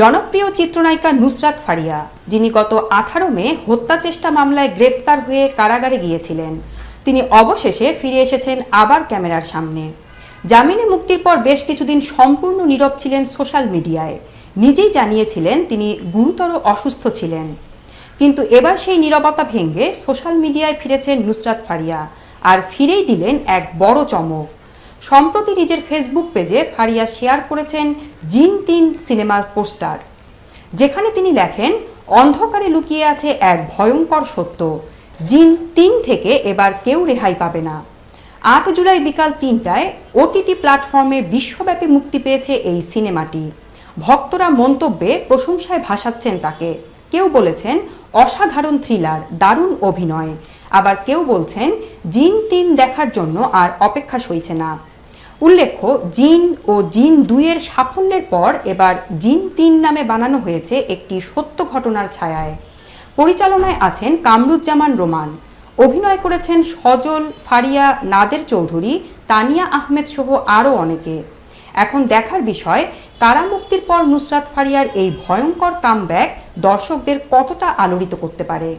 জনপ্রিয় চিত্রনায়িকা নুসরাত ফারিয়া, যিনি গত 18 মে হত্যা চেষ্টা মামলায় গ্রেফতার হয়ে কারাগারে গিয়েছিলেন, তিনি অবশেষে ফিরে এসেছেন আবার ক্যামেরার সামনে। জামিনে মুক্তির পর বেশ কিছুদিন সম্পূর্ণ নীরব ছিলেন সোশ্যাল মিডিয়ায়। নিজেই জানিয়েছিলেন তিনি গুরুতর অসুস্থ ছিলেন। কিন্তু এবার সেই নীরবতা ভেঙে সোশ্যাল মিডিয়ায় ফিরেছেন নুসরাত ফারিয়া, আর ফিরেই দিলেন এক বড় চমক। সম্প্রতি নিজের ফেসবুক পেজে ফারিয়া শেয়ার করেছেন জিন ৩ সিনেমার পোস্টার, যেখানে তিনি লেখেন, অন্ধকারে লুকিয়ে আছে এক ভয়ঙ্কর সত্য, জিন ৩ থেকে এবার কেউ রেহাই পাবে না। ৮ জুলাই বিকাল ৩টায় ওটিটি প্ল্যাটফর্মে বিশ্বব্যাপী মুক্তি পেয়েছে এই সিনেমাটি। ভক্তরা মন্তব্যে প্রশংসায় ভাসাচ্ছেন তাকে। কেউ বলেছেন অসাধারণ থ্রিলার, দারুণ অভিনয়। আবার কেউ বলছেন জিন ৩ দেখার জন্য আর অপেক্ষা সইছে না। উল্লেখ্য, জিন ও জিন ২ এর সাফল্যের পর এবার জিন ৩ নামে বানানো হয়েছে একটি সত্য ঘটনার ছায়ায়। পরিচালনায় আছেন কামরুজ্জামান রোমান, অভিনয় করেছেন সজল, ফারিয়া, নাদের চৌধুরী, তানিয়া আহমেদ সহ আরও অনেকে। এখন দেখার বিষয়, কারামুক্তির পর নুসরাত ফারিয়ার এই ভয়ঙ্কর কামব্যাক দর্শকদের কতটা আলোড়িত করতে পারে।